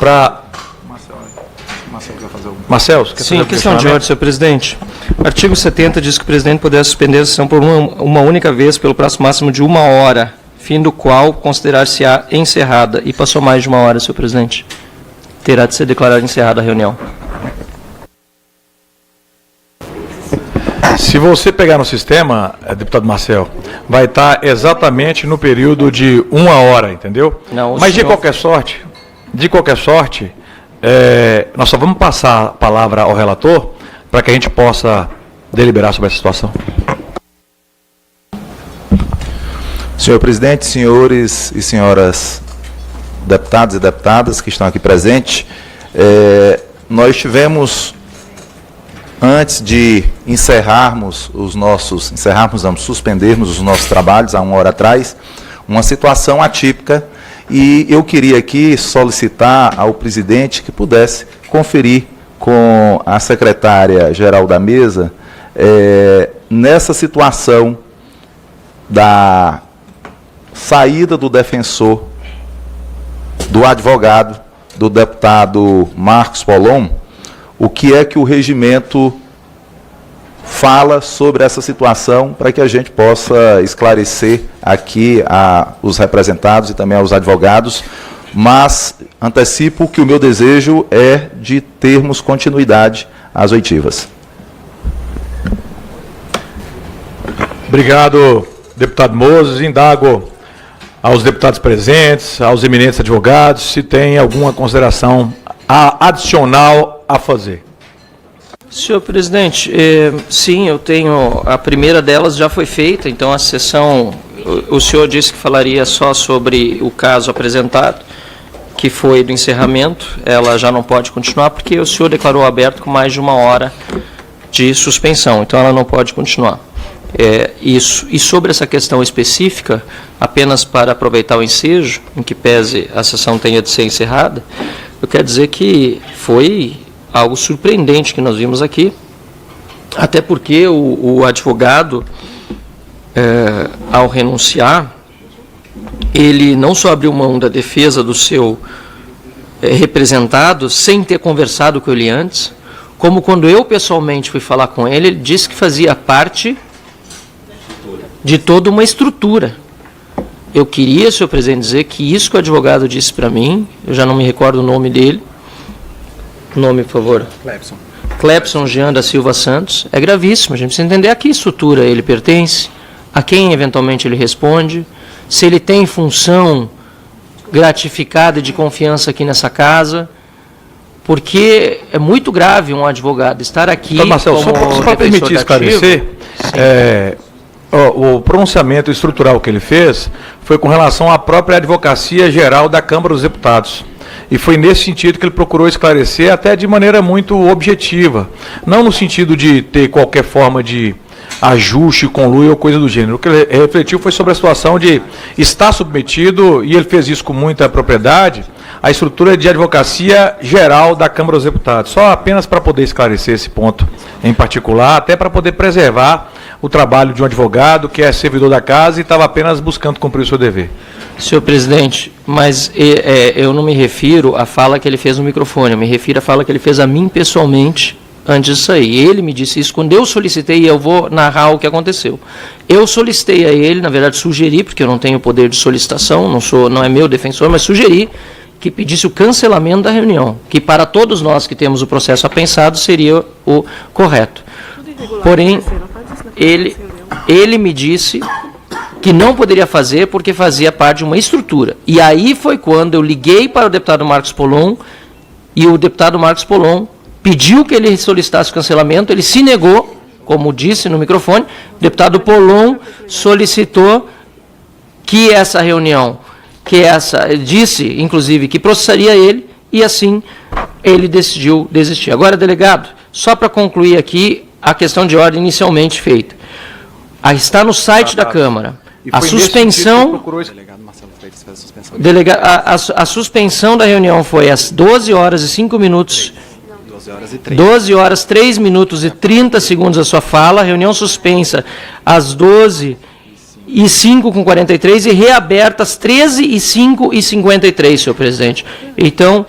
para... Marcelo, quer Sim, questão de ordem, senhor presidente. Artigo 70 diz que o presidente poderá suspender a sessão por uma única vez pelo prazo máximo de 1 hora, fim do qual considerar-se-á encerrada. E passou mais de 1 hora, senhor presidente. Terá de ser declarada encerrada a reunião. Se você pegar no sistema, deputado Marcel, vai estar exatamente no período de 1 hora, entendeu? Não, mas senhor... de qualquer sorte, nós só vamos passar a palavra ao relator para que a gente possa deliberar sobre essa situação. Senhor presidente, senhores e senhoras deputados e deputadas que estão aqui presentes, nós tivemos, antes de suspendermos os nossos trabalhos há 1 hora atrás, uma situação atípica, e eu queria aqui solicitar ao presidente que pudesse conferir com a secretária-geral da mesa nessa situação da saída do defensor, do advogado, do deputado Marcos Polon, o que é que o regimento fala sobre essa situação, para que a gente possa esclarecer aqui os representados e também aos advogados, mas antecipo que o meu desejo é de termos continuidade às oitivas. Obrigado, deputado Moses. Indago aos deputados presentes, aos eminentes advogados, se tem alguma consideração adicional a fazer. Senhor presidente, sim, eu tenho, a primeira delas já foi feita, então a sessão, o senhor disse que falaria só sobre o caso apresentado, que foi do encerramento, ela já não pode continuar, porque o senhor declarou aberto com mais de 1 hora de suspensão, então ela não pode continuar. Isso. E sobre essa questão específica, apenas para aproveitar o ensejo, em que pese a sessão tenha de ser encerrada, eu quero dizer que foi algo surpreendente que nós vimos aqui, até porque o advogado, ao renunciar, ele não só abriu mão da defesa do seu representado, sem ter conversado com ele antes, como quando eu pessoalmente fui falar com ele, ele disse que fazia parte de toda uma estrutura. Eu queria, senhor presidente, dizer que isso que o advogado disse para mim, eu já não me recordo o nome dele, nome, por favor. Clepson Jean da Silva Santos. É gravíssimo. A gente precisa entender a que estrutura ele pertence, a quem eventualmente ele responde, se ele tem função gratificada e de confiança aqui nessa casa, porque é muito grave um advogado estar aqui. Então, Marcelo, só para permitir esclarecer, o pronunciamento estrutural que ele fez foi com relação à própria Advocacia Geral da Câmara dos Deputados. E foi nesse sentido que ele procurou esclarecer, até de maneira muito objetiva. Não no sentido de ter qualquer forma de ajuste, conluio ou coisa do gênero. O que ele refletiu foi sobre a situação de estar submetido, e ele fez isso com muita propriedade, à estrutura de Advocacia Geral da Câmara dos Deputados. Só apenas para poder esclarecer esse ponto em particular, até para poder preservar o trabalho de um advogado que é servidor da casa e estava apenas buscando cumprir o seu dever. Senhor presidente, mas eu não me refiro à fala que ele fez no microfone, eu me refiro à fala que ele fez a mim pessoalmente antes de sair. Ele me disse isso quando eu solicitei, e eu vou narrar o que aconteceu. Eu solicitei a ele, na verdade sugeri, porque eu não tenho poder de solicitação, não é meu defensor, mas sugeri que pedisse o cancelamento da reunião, que para todos nós que temos o processo apensado seria o correto. Porém, ele me disse que não poderia fazer porque fazia parte de uma estrutura. E aí foi quando eu liguei para o deputado Marcos Polon, e o deputado Marcos Polon pediu que ele solicitasse o cancelamento, ele se negou, como disse no microfone, o deputado Polon solicitou que essa reunião, disse, inclusive, que processaria ele, e assim ele decidiu desistir. Agora, delegado, só para concluir aqui a questão de ordem inicialmente feita. Está no site da Câmara. A suspensão... A suspensão da reunião foi às 12 horas e 5 minutos... 12 horas, 3 minutos e 30 segundos a sua fala, reunião suspensa às 12h05:43 e reaberta às 13h05:53, senhor presidente. Então,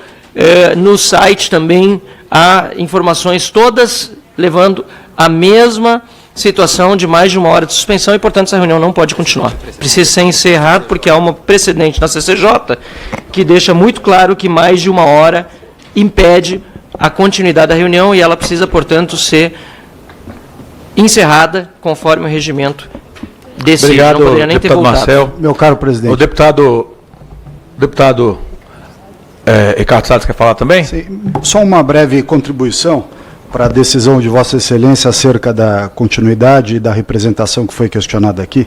No site também há informações todas levando a mesma situação de mais de 1 hora de suspensão e, portanto, essa reunião não pode continuar. Precisa ser encerrado porque há uma precedente na CCJ que deixa muito claro que mais de 1 hora impede a continuidade da reunião e ela precisa, portanto, ser encerrada conforme o regimento decide. Obrigado, não poderia nem ter deputado voltado. Marcel. Meu caro presidente. O deputado Ricardo Salles quer falar também? Sim, só uma breve contribuição para a decisão de Vossa Excelência acerca da continuidade e da representação que foi questionada aqui.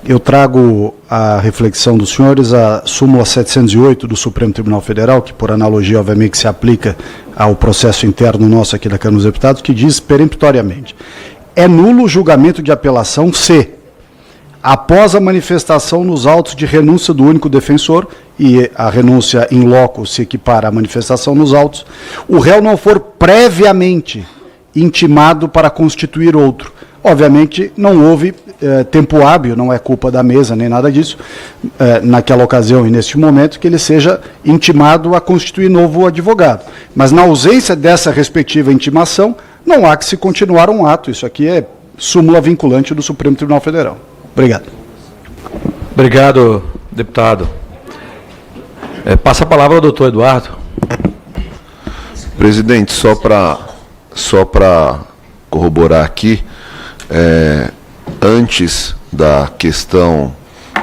Eu trago a reflexão dos senhores a súmula 708 do Supremo Tribunal Federal, que por analogia obviamente se aplica ao processo interno nosso aqui da Câmara dos Deputados, que diz peremptoriamente: é nulo o julgamento de apelação se, após a manifestação nos autos de renúncia do único defensor, e a renúncia in loco se equipara à manifestação nos autos, o réu não for previamente intimado para constituir outro. Obviamente, não houve tempo hábil, não é culpa da mesa nem nada disso, naquela ocasião e neste momento, que ele seja intimado a constituir novo advogado. Mas na ausência dessa respectiva intimação, não há que se continuar um ato. Isso aqui é súmula vinculante do Supremo Tribunal Federal. Obrigado. Obrigado, deputado. Passa a palavra ao doutor Eduardo. Presidente, só para corroborar aqui, antes da questão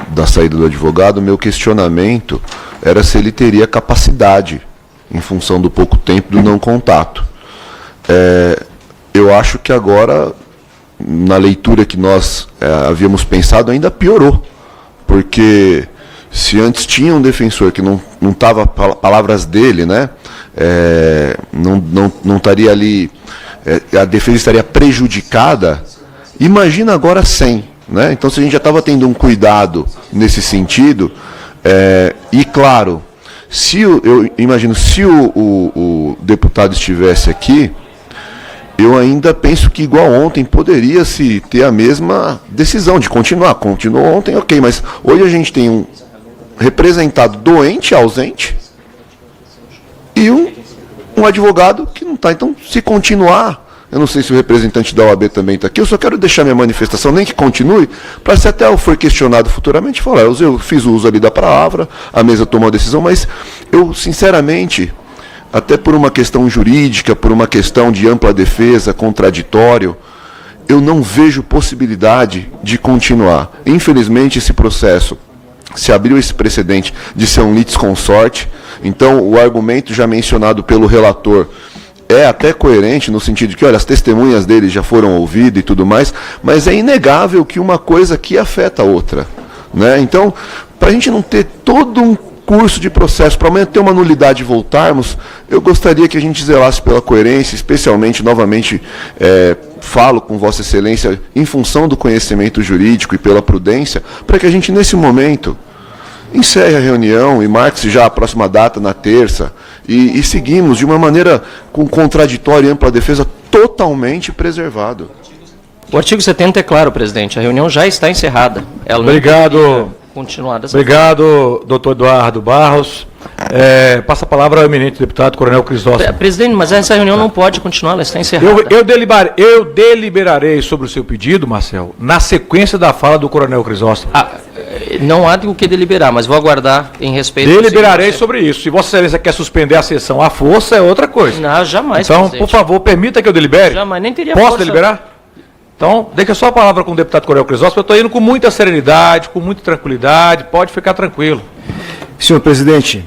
da saída do advogado, meu questionamento era se ele teria capacidade, em função do pouco tempo do não contato. Eu acho que agora, na leitura que nós havíamos pensado, ainda piorou, porque se antes tinha um defensor que não estava, palavras dele, né, não estaria ali, a defesa estaria prejudicada, imagina agora sem, né? Então, se a gente já estava tendo um cuidado nesse sentido, e claro, eu imagino, se o deputado estivesse aqui, eu ainda penso que, igual ontem, poderia-se ter a mesma decisão de continuar. Continuou ontem, ok, mas hoje a gente tem um representado doente, ausente, e um advogado que não está. Então, se continuar, eu não sei se o representante da OAB também está aqui, eu só quero deixar minha manifestação, nem que continue, para se até eu for questionado futuramente, falar, eu fiz o uso ali da palavra, a mesa tomou a decisão, mas eu, sinceramente, até por uma questão jurídica, por uma questão de ampla defesa, contraditório, eu não vejo possibilidade de continuar. Infelizmente, esse processo se abriu esse precedente de ser um litisconsorte, então o argumento já mencionado pelo relator é até coerente no sentido de que, olha, as testemunhas dele já foram ouvidas e tudo mais, mas é inegável que uma coisa aqui afeta a outra, né? Então, para a gente não ter todo um curso de processo, para amanhã ter uma nulidade e voltarmos, eu gostaria que a gente zelasse pela coerência, especialmente, novamente, falo com Vossa Excelência, em função do conhecimento jurídico e pela prudência, para que a gente, nesse momento, encerre a reunião e marque-se já a próxima data, na terça, e seguimos de uma maneira com contraditório e ampla defesa totalmente preservado. O artigo 70 é claro, presidente, a reunião já está encerrada. Ela Obrigado. Continuar dessa Obrigado, doutor Eduardo Barros. Passa a palavra ao eminente deputado Coronel Crisóstomo. Presidente, mas essa reunião não pode continuar, ela está encerrada. Eu deliberarei sobre o seu pedido, Marcel, na sequência da fala do Coronel Crisóstomo. Não há o que deliberar, mas vou aguardar em respeito... Deliberarei sobre isso. Se Vossa Excelência quer suspender a sessão à força, é outra coisa. Não, jamais, então, presidente. por favor, permita que eu delibere. Jamais, nem teria Posso força. deliberar? Então, deixa só a palavra com o deputado Coronel Crisóstomo. Eu estou indo com muita serenidade, com muita tranquilidade. Pode ficar tranquilo. Senhor presidente,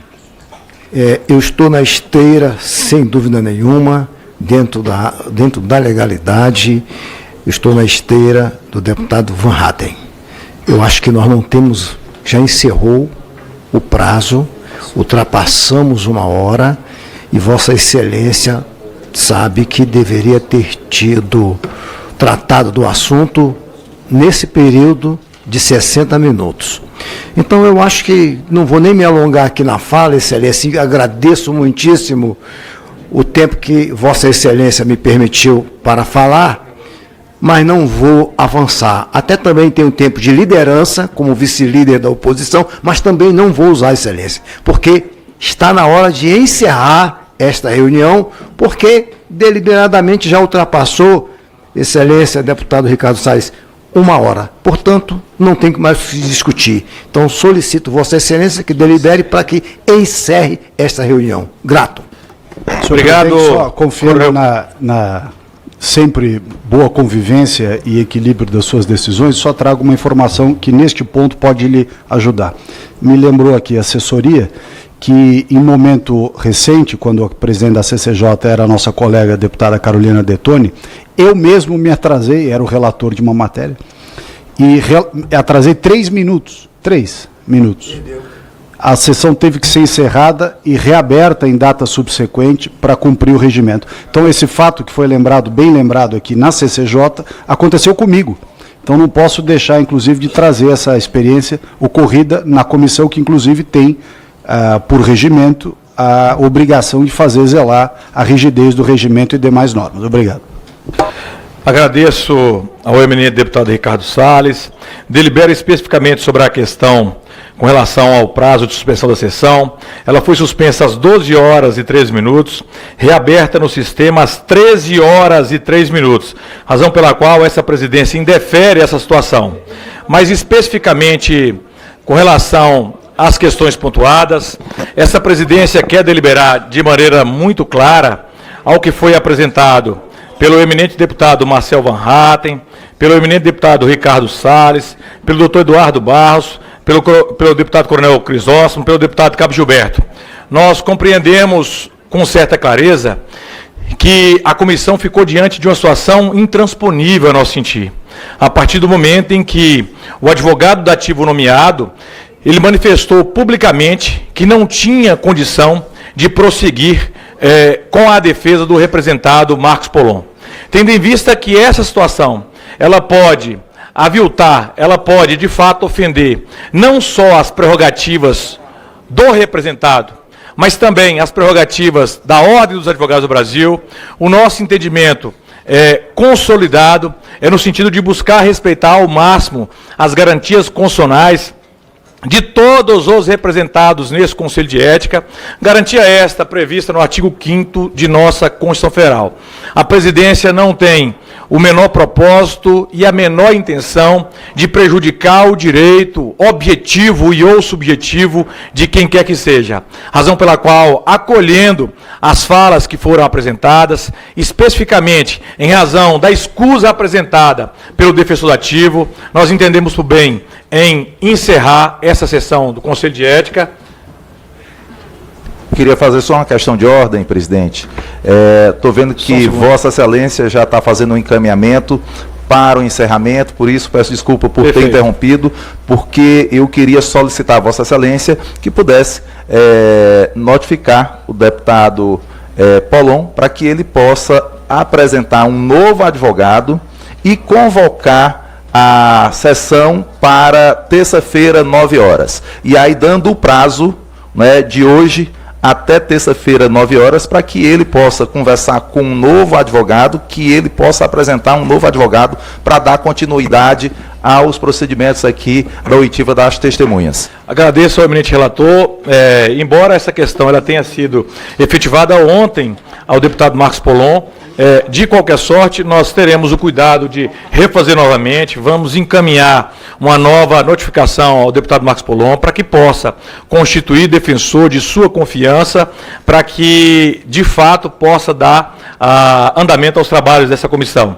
eu estou na esteira, sem dúvida nenhuma, dentro da legalidade, estou na esteira do deputado Van Hatten. Eu acho que nós não temos, já encerrou o prazo, ultrapassamos 1 hora, e Vossa Excelência sabe que deveria ter tratado do assunto nesse período de 60 minutos. Então, eu acho que não vou nem me alongar aqui na fala, Excelência, agradeço muitíssimo o tempo que Vossa Excelência me permitiu para falar, mas não vou avançar. Até também tenho tempo de liderança, como vice-líder da oposição, mas também não vou usar, Excelência, porque está na hora de encerrar esta reunião, porque deliberadamente já ultrapassou, Excelência, deputado Ricardo Salles, 1 hora. Portanto, não tem que mais se discutir. Então, solicito Vossa Excelência que delibere para que encerre esta reunião. Grato. Obrigado. Só confiando na sempre boa convivência e equilíbrio das suas decisões, só trago uma informação que neste ponto pode lhe ajudar. Me lembrou aqui a assessoria que em momento recente, quando o presidente da CCJ era a nossa colega a deputada Carolina Detoni, eu mesmo me atrasei, era o relator de uma matéria, e atrasei 3 minutos. 3 minutos. A sessão teve que ser encerrada e reaberta em data subsequente para cumprir o regimento. Então, esse fato que foi lembrado, bem lembrado aqui na CCJ, aconteceu comigo. Então, não posso deixar, inclusive, de trazer essa experiência ocorrida na comissão, que, inclusive, tem, por regimento, a obrigação de fazer zelar a rigidez do regimento e demais normas. Obrigado. Agradeço ao eminente deputado Ricardo Salles. Delibero especificamente sobre a questão com relação ao prazo de suspensão da sessão. Ela foi suspensa às 12 horas e 13 minutos, reaberta no sistema às 13 horas e 3 minutos, razão pela qual essa presidência indefere essa situação. Mas especificamente com relação às questões pontuadas, essa presidência quer deliberar de maneira muito clara ao que foi apresentado pelo eminente deputado Marcel Van Hatten, pelo eminente deputado Ricardo Salles, pelo doutor Eduardo Barros, pelo deputado Coronel Crisóstomo, pelo deputado Cabo Gilberto. Nós compreendemos com certa clareza que a comissão ficou diante de uma situação intransponível a nosso sentir. A partir do momento em que o advogado dativo nomeado, ele manifestou publicamente que não tinha condição de prosseguir com a defesa do representado Marcos Polon. Tendo em vista que essa situação, ela pode aviltar, ela pode, de fato, ofender não só as prerrogativas do representado, mas também as prerrogativas da Ordem dos Advogados do Brasil. O nosso entendimento consolidado é no sentido de buscar respeitar ao máximo as garantias constitucionais de todos os representados nesse Conselho de Ética, garantia esta prevista no artigo 5º de nossa Constituição Federal. A presidência não tem o menor propósito e a menor intenção de prejudicar o direito objetivo e ou subjetivo de quem quer que seja. Razão pela qual, acolhendo as falas que foram apresentadas, especificamente em razão da escusa apresentada pelo defensor dativo, nós entendemos por bem em encerrar essa sessão do Conselho de Ética. Queria fazer só uma questão de ordem, presidente. Estou vendo que Vossa Excelência já está fazendo um encaminhamento para o encerramento, por isso peço desculpa por ter interrompido, porque eu queria solicitar a Vossa Excelência que pudesse notificar o deputado Polon para que ele possa apresentar um novo advogado e convocar a sessão para terça-feira, 9 horas. E aí dando o prazo, né, de hoje até terça-feira, 9 horas, para que ele possa conversar com um novo advogado, que ele possa apresentar um novo advogado para dar continuidade aos procedimentos aqui da oitiva das testemunhas. Agradeço ao eminente relator. Embora essa questão ela tenha sido efetivada ontem ao deputado Marcos Polon, de qualquer sorte, nós teremos o cuidado de refazer novamente, vamos encaminhar uma nova notificação ao deputado Marcos Polon para que possa constituir defensor de sua confiança, para que, de fato, possa dar andamento aos trabalhos dessa comissão.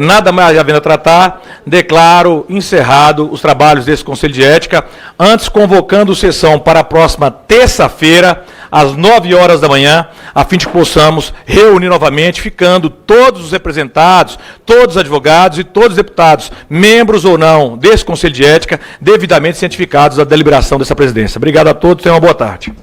Nada mais havendo a tratar, declaro encerrado os trabalhos desse Conselho de Ética, antes convocando sessão para a próxima terça-feira, às 9 horas da manhã, a fim de que possamos reunir novamente, ficando todos os representados, todos os advogados e todos os deputados, membros ou não desse Conselho de Ética, devidamente cientificados da deliberação dessa presidência. Obrigado a todos, tenham uma boa tarde.